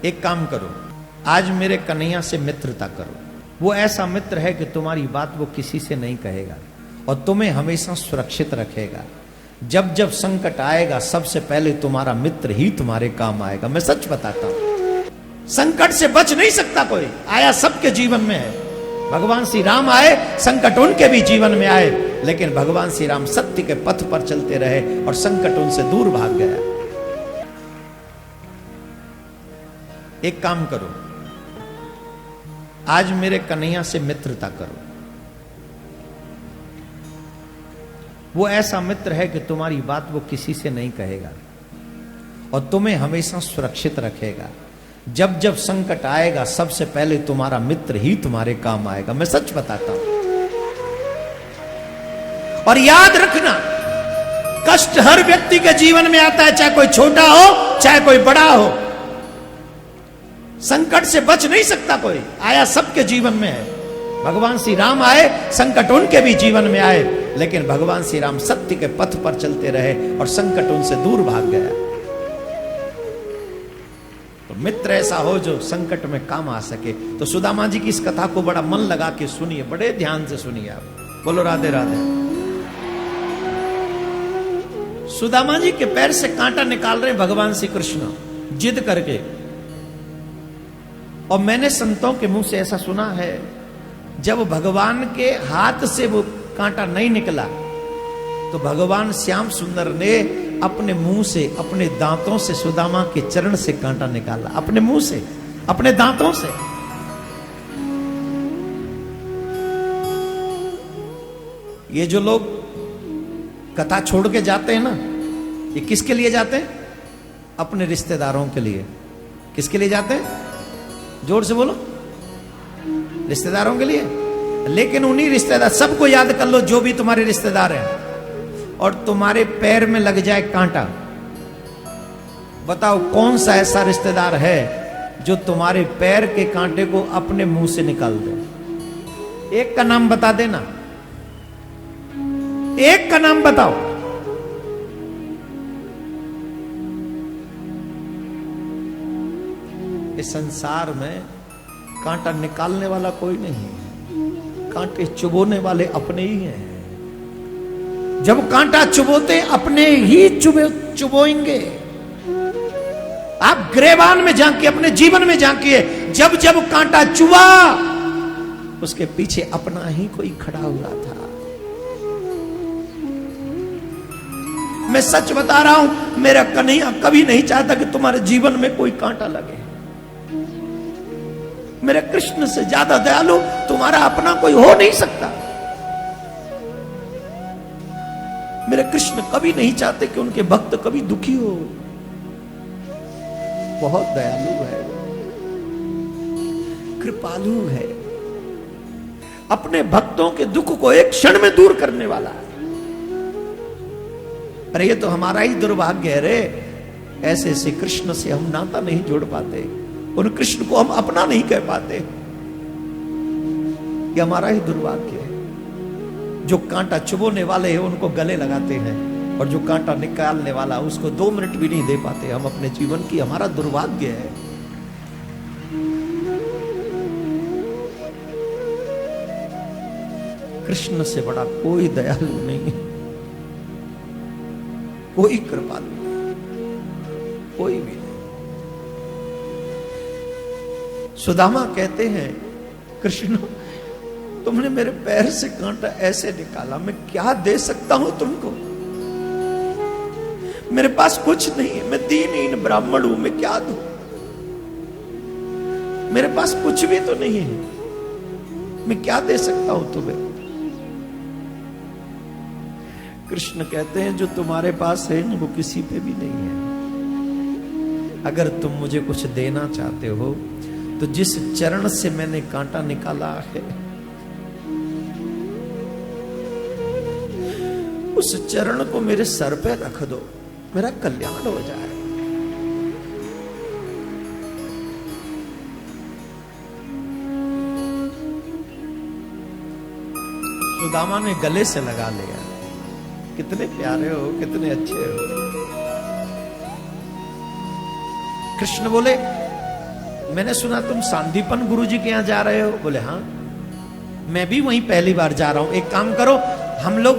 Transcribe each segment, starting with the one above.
एक काम करो, आज मेरे कन्हैया से मित्रता करो। वो ऐसा मित्र है कि तुम्हारी बात वो किसी से नहीं कहेगा और तुम्हें हमेशा सुरक्षित रखेगा। जब जब संकट आएगा सबसे पहले तुम्हारा मित्र ही तुम्हारे काम आएगा। मैं सच बताता हूं, संकट से बच नहीं सकता कोई, आया सबके जीवन में है। भगवान श्री राम आए, संकट उनके भी जीवन में आए, लेकिन भगवान श्री राम सत्य के पथ पर चलते रहे और संकट उनसे दूर भाग गया। एक काम करो, आज मेरे कन्हैया से मित्रता करो। वो ऐसा मित्र है कि तुम्हारी बात वो किसी से नहीं कहेगा और तुम्हें हमेशा सुरक्षित रखेगा। जब जब संकट आएगा सबसे पहले तुम्हारा मित्र ही तुम्हारे काम आएगा। मैं सच बताता हूं, और याद रखना, कष्ट हर व्यक्ति के जीवन में आता है, चाहे कोई छोटा हो चाहे कोई बड़ा हो। संकट से बच नहीं सकता कोई, आया सबके जीवन में है। भगवान श्री राम आए, संकट उनके भी जीवन में आए, लेकिन भगवान श्री राम सत्य के पथ पर चलते रहे और संकट उनसे दूर भाग गया। तो मित्र ऐसा हो जो संकट में काम आ सके। तो सुदामा जी की इस कथा को बड़ा मन लगा के सुनिए, बड़े ध्यान से सुनिए आप। बोलो राधे राधे। सुदामा जी के पैर से कांटा निकाल रहे भगवान श्री कृष्ण जिद करके। और मैंने संतों के मुंह से ऐसा सुना है, जब भगवान के हाथ से वो कांटा नहीं निकला तो भगवान श्याम सुंदर ने अपने मुंह से, अपने दांतों से सुदामा के चरण से कांटा निकाला। अपने मुंह से, अपने दांतों से। ये जो लोग कथा छोड़ के जाते हैं ना, ये किसके लिए जाते हैं? अपने रिश्तेदारों के लिए। किसके लिए जाते हैं? जोर से बोलो। रिश्तेदारों के लिए। लेकिन उन्हीं रिश्तेदार, सबको याद कर लो जो भी तुम्हारे रिश्तेदार हैं, और तुम्हारे पैर में लग जाए कांटा, बताओ कौन सा ऐसा रिश्तेदार है जो तुम्हारे पैर के कांटे को अपने मुंह से निकाल दे? एक का नाम बता देना, एक का नाम बताओ। इस संसार में कांटा निकालने वाला कोई नहीं है, कांटे चुभोने वाले अपने ही हैं। जब कांटा चुभोते अपने ही चुभोएंगे। आप ग्रेवान में झांकिए, अपने जीवन में झांकिए, जब जब कांटा चुभा उसके पीछे अपना ही कोई खड़ा हुआ था। मैं सच बता रहा हूं, मेरा कन्हैया कभी नहीं चाहता कि तुम्हारे जीवन में कोई कांटा लगे। मेरे कृष्ण से ज्यादा दयालु तुम्हारा अपना कोई हो नहीं सकता। मेरे कृष्ण कभी नहीं चाहते कि उनके भक्त कभी दुखी हो। बहुत दयालु है, कृपालु है, अपने भक्तों के दुख को एक क्षण में दूर करने वाला है। अरे ये तो हमारा ही दुर्भाग्य है रे, ऐसे ऐसे कृष्ण से हम नाता नहीं जोड़ पाते, उन कृष्ण को हम अपना नहीं कह पाते। ये हमारा ही दुर्भाग्य है। जो कांटा चुभोने वाले हैं उनको गले लगाते हैं, और जो कांटा निकालने वाला उसको 2 मिनट भी नहीं दे पाते हम अपने जीवन की। हमारा दुर्भाग्य है। कृष्ण से बड़ा कोई दयालु नहीं है, कोई कृपालु नहीं, कोई भी नहीं। सुदामा कहते हैं, कृष्ण तुमने मेरे पैर से कांटा ऐसे निकाला, मैं क्या दे सकता हूं तुमको? मेरे पास कुछ नहीं है, मैं दीनहीन ब्राह्मण हूं, मैं क्या दूं? मेरे पास कुछ भी तो नहीं है, मैं क्या दे सकता हूं तुम्हें? कृष्ण कहते हैं, जो तुम्हारे पास है वो किसी पे भी नहीं है। अगर तुम मुझे कुछ देना चाहते हो तो जिस चरण से मैंने कांटा निकाला है उस चरण को मेरे सर पे रख दो, मेरा कल्याण हो जाए। सुदामा ने गले से लगा लिया। कितने प्यारे हो, कितने अच्छे हो। कृष्ण बोले, मैंने सुना तुम सांदीपन गुरुजी के यहां जा रहे हो। बोले हाँ, मैं भी वहीं पहली बार जा रहा हूं। एक काम करो, हम लोग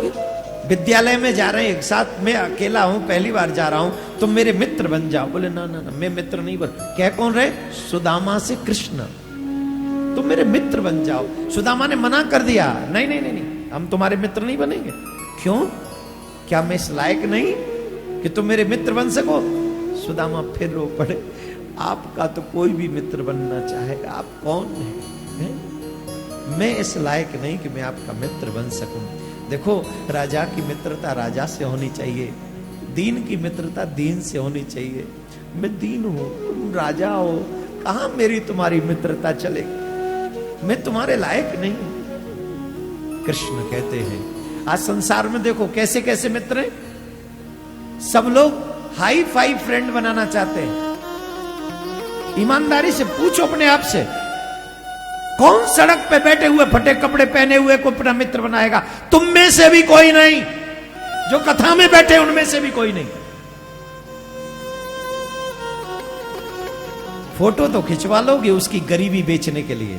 विद्यालय में जा रहे हैं एक साथ, मैं अकेला हूं, पहली बार जा रहा हूं, तुम मेरे मित्र बन जाओ। बोले ना ना ना, मैं मित्र नहीं बन। क्या कौन रहे? सुदामा से कृष्ण, तुम मेरे मित्र बन जाओ। सुदामा ने मना कर दिया, नहीं नहीं नहीं नहीं, हम तुम्हारे मित्र नहीं बनेंगे। क्यों? क्या मैं इस लायक नहीं कि तुम मेरे मित्र बन सको? सुदामा फिर रो पड़े, आपका तो कोई भी मित्र बनना चाहेगा, आप कौन है? मैं इस लायक नहीं कि मैं आपका मित्र बन सकूं। देखो, राजा की मित्रता राजा से होनी चाहिए, दीन की मित्रता दीन से होनी चाहिए। मैं दीन हूं, तुम राजा हो, कहां मेरी तुम्हारी मित्रता चलेगी? मैं तुम्हारे लायक नहीं। कृष्ण कहते हैं, आज संसार में देखो कैसे कैसे मित्र हैं। सब लोग हाई फाई फ्रेंड बनाना चाहते हैं। ईमानदारी से पूछो अपने आप से, कौन सड़क पे बैठे हुए फटे कपड़े पहने हुए को अपना मित्र बनाएगा? तुम में से भी कोई नहीं, जो कथा में बैठे उनमें से भी कोई नहीं। फोटो तो खिंचवा लोगे उसकी गरीबी बेचने के लिए,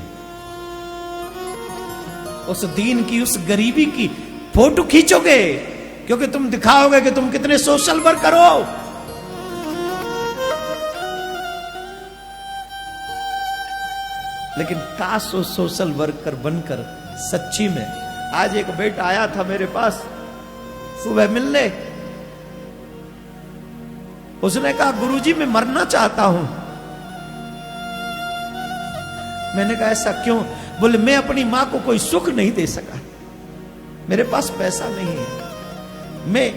उस दीन की, उस गरीबी की फोटो खींचोगे क्योंकि तुम दिखाओगे कि तुम कितने सोशल वर्कर हो। लेकिन काश वो सोशल वर्कर बनकर सच्ची में। आज एक बेटा आया था मेरे पास सुबह मिलने, उसने कहा गुरुजी मैं मरना चाहता हूं। मैंने कहा ऐसा क्यों? बोले मैं अपनी मां को कोई सुख नहीं दे सका, मेरे पास पैसा नहीं है, मैं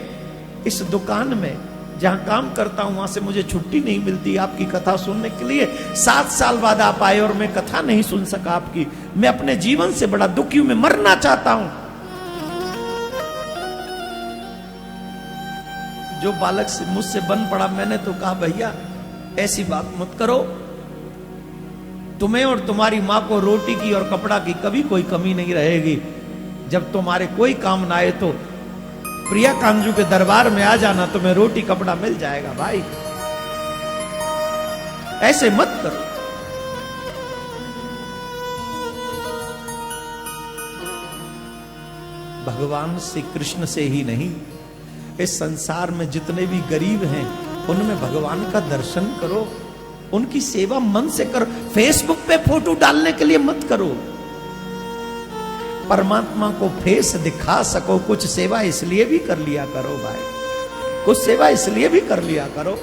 इस दुकान में जहां काम करता हूं वहां से मुझे छुट्टी नहीं मिलती आपकी कथा सुनने के लिए। 7 साल बाद आप आए और मैं कथा नहीं सुन सका आपकी। मैं अपने जीवन से बड़ा दुखी हूं, मैं मरना चाहता हूं। जो बालक से मुझसे बन पड़ा, मैंने तो कहा भैया ऐसी बात मत करो, तुम्हें और तुम्हारी मां को रोटी की और कपड़ा की कभी कोई कमी नहीं रहेगी। जब तुम्हारे कोई काम ना आए तो प्रिया कांजू के दरबार में आ जाना, तुम्हें रोटी कपड़ा मिल जाएगा। भाई ऐसे मत करो। भगवान श्री कृष्ण से ही नहीं, इस संसार में जितने भी गरीब हैं उनमें भगवान का दर्शन करो, उनकी सेवा मन से करो। फेसबुक पे फोटो डालने के लिए मत करो, परमात्मा को फेस दिखा सको कुछ सेवा इसलिए भी कर लिया करो भाई, कुछ सेवा इसलिए भी कर लिया करो।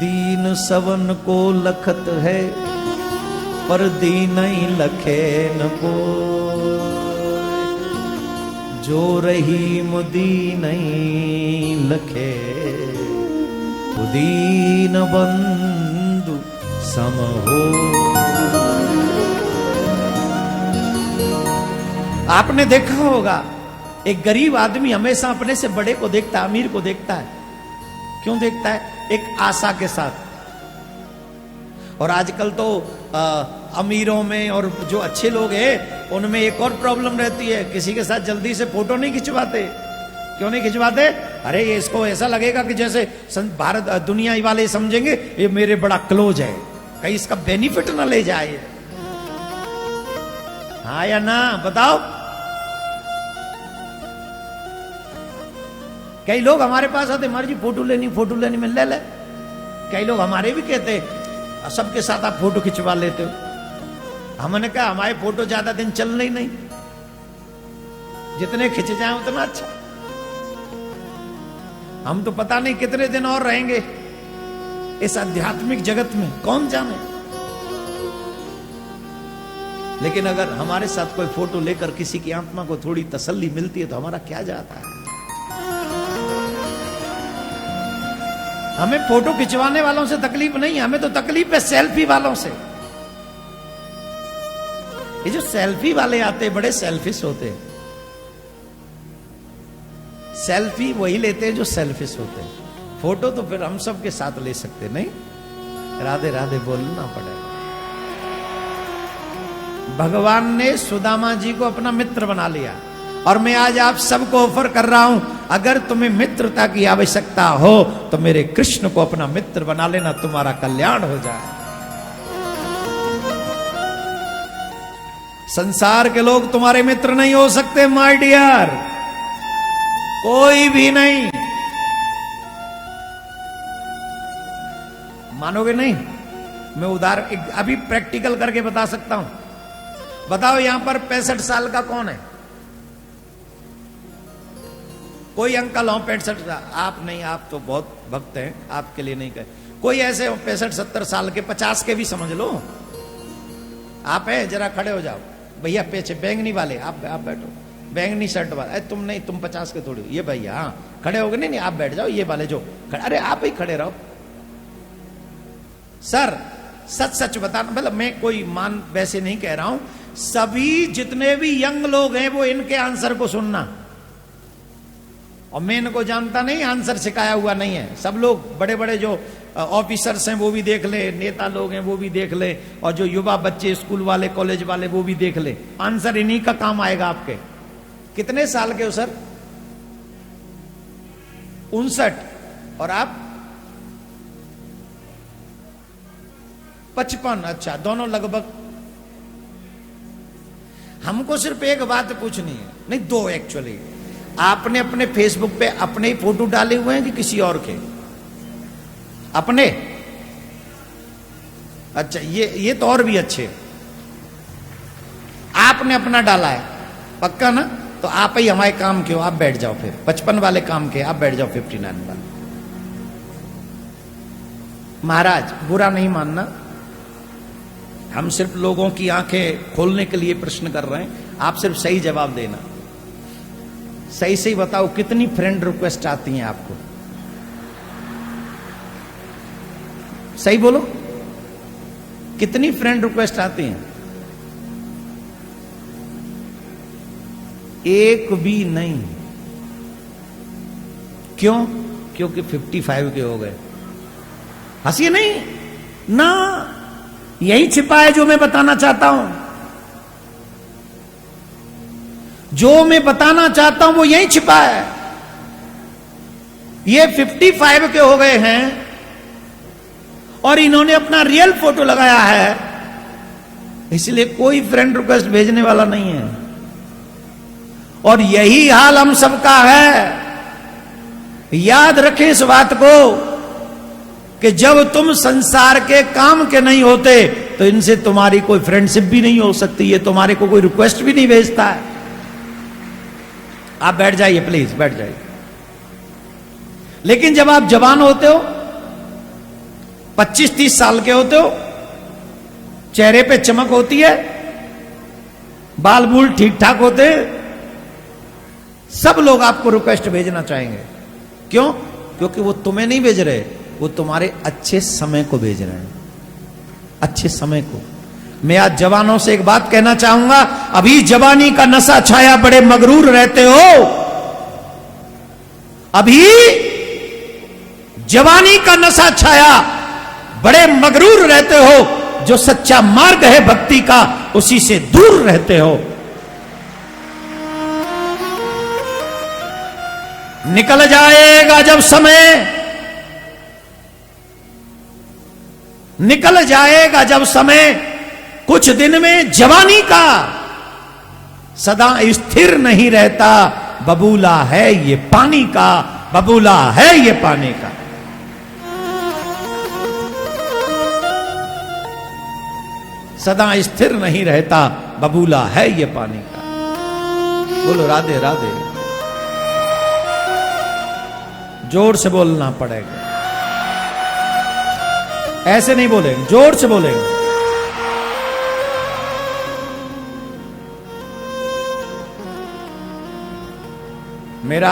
दीन सवन को लखत है, पर दीन ही लखे न को, जो रहीम दीन ही लखे, दीन बंधु सम हो। आपने देखा होगा एक गरीब आदमी हमेशा अपने से बड़े को देखता है, अमीर को देखता है। क्यों देखता है? एक आशा के साथ। और आजकल तो अमीरों में और जो अच्छे लोग हैं उनमें एक और प्रॉब्लम रहती है, किसी के साथ जल्दी से फोटो नहीं खिंचवाते। क्यों नहीं खिंचवाते? अरे ये इसको ऐसा लगेगा कि जैसे भारत दुनिया वाले समझेंगे ये मेरे बड़ा क्लोज है, कहीं इसका बेनिफिट ना ले जाए। हाँ या ना बताओ? कई लोग हमारे पास आते, हमारी जी फोटो लेनी में ले ले। कई लोग हमारे भी कहते सबके साथ आप फोटो खिंचवा लेते हो। हमने कहा हमारे फोटो ज्यादा दिन चलने ही नहीं, जितने खिंच जाए उतना अच्छा। हम तो पता नहीं कितने दिन और रहेंगे इस आध्यात्मिक जगत में, कौन जाने। लेकिन अगर हमारे साथ कोई फोटो लेकर किसी की आत्मा को थोड़ी तसल्ली मिलती है तो हमारा क्या जाता है। हमें फोटो खिंचवाने वालों से तकलीफ नहीं, हमें तो तकलीफ है सेल्फी वालों से। ये जो सेल्फी वाले आते हैं बड़े सेल्फिश होते हैं। सेल्फी वही लेते हैं जो सेल्फिश होते हैं, फोटो तो फिर हम सब के साथ ले सकते नहीं। राधे राधे बोलना पड़ेगा। भगवान ने सुदामा जी को अपना मित्र बना लिया और मैं आज आप सबको ऑफर कर रहा हूं, अगर तुम्हें मित्रता की आवश्यकता हो तो मेरे कृष्ण को अपना मित्र बना लेना, तुम्हारा कल्याण हो जाए। संसार के लोग तुम्हारे मित्र नहीं हो सकते माय डियर, कोई भी नहीं। मानोगे नहीं? मैं उदाहरण अभी प्रैक्टिकल करके बता सकता हूं। बताओ यहां पर 65 साल का कौन है? कोई अंकल हो 65 साल? आप नहीं, आप तो बहुत भक्त हैं, आपके लिए नहीं कहे। कोई ऐसे हो 65-70 साल के, 50 के भी समझ लो आप है, जरा खड़े हो जाओ भैया, पीछे बैंगनी वाले आप बैठो, बैंगनी शर्ट वाला। अरे तुम नहीं, तुम 50 के थोड़ी, ये भैया हाँ खड़े हो गए। नहीं आप बैठ जाओ, ये वाले जो खड़े, अरे आप ही खड़े रहो। सर सच सच बताना, मतलब मैं कोई मान वैसे नहीं कह रहा हूं, सभी जितने भी यंग लोग हैं वो इनके आंसर को सुनना। और मैं इनको जानता नहीं, आंसर सिखाया हुआ नहीं है। सब लोग बड़े बड़े जो ऑफिसर्स हैं वो भी देख ले, नेता लोग हैं वो भी देख ले, और जो युवा बच्चे स्कूल वाले कॉलेज वाले वो भी देख ले। आंसर इन्हीं का काम आएगा आपके। कितने साल के हो सर? 59। और आप 55। अच्छा, दोनों लगभग। हमको सिर्फ एक बात पूछनी है, नहीं दो एक्चुअली। आपने अपने फेसबुक पे अपने ही फोटो डाले हुए हैं कि किसी और के? अपने? अच्छा, ये तो और भी अच्छे। आपने अपना डाला है पक्का ना? तो आप ही हमारे काम के हो, आप बैठ जाओ फिर। 55 वाले काम के, आप बैठ जाओ 59 वाले। महाराज बुरा नहीं मानना, हम सिर्फ लोगों की आंखें खोलने के लिए प्रश्न कर रहे हैं। आप सिर्फ सही जवाब देना। सही सही बताओ, कितनी फ्रेंड रिक्वेस्ट आती हैं आपको? सही बोलो, कितनी फ्रेंड रिक्वेस्ट आती हैं? एक भी नहीं। क्यों? क्योंकि 55 के हो गए। हंसिए नहीं ना, यही छिपा है जो मैं बताना चाहता हूं। जो मैं बताना चाहता हूं वो यही छिपा है। ये 55 के हो गए हैं और इन्होंने अपना रियल फोटो लगाया है, इसलिए कोई फ्रेंड रिक्वेस्ट भेजने वाला नहीं है। और यही हाल हम सबका है। याद रखें इस बात को कि जब तुम संसार के काम के नहीं होते तो इनसे तुम्हारी कोई फ्रेंडशिप भी नहीं हो सकती, ये तुम्हारे को कोई रिक्वेस्ट भी नहीं भेजता है। आप बैठ जाइए प्लीज, बैठ जाइए। लेकिन जब आप जवान होते हो, 25-30 साल के होते हो, चेहरे पे चमक होती है, बाल बूल ठीक ठाक होते हैं, सब लोग आपको रिक्वेस्ट भेजना चाहेंगे। क्यों? क्योंकि वो तुम्हें नहीं भेज रहे, वो तुम्हारे अच्छे समय को भेज रहे हैं, अच्छे समय को। मैं आज जवानों से एक बात कहना चाहूंगा, अभी जवानी का नशा छाया, बड़े मगरूर रहते हो। अभी जवानी का नशा छाया, बड़े मगरूर रहते हो। जो सच्चा मार्ग है भक्ति का, उसी से दूर रहते हो। निकल जाएगा जब समय, निकल जाएगा जब समय, कुछ दिन में जवानी का, सदा स्थिर नहीं रहता। बबूला है ये पानी का, बबूला है ये पानी का। सदा स्थिर नहीं रहता, बबूला है ये पानी का। बोलो राधे राधे। जोर से बोलना पड़ेगा, ऐसे नहीं बोलेंगे, जोर से बोलेंगे। मेरा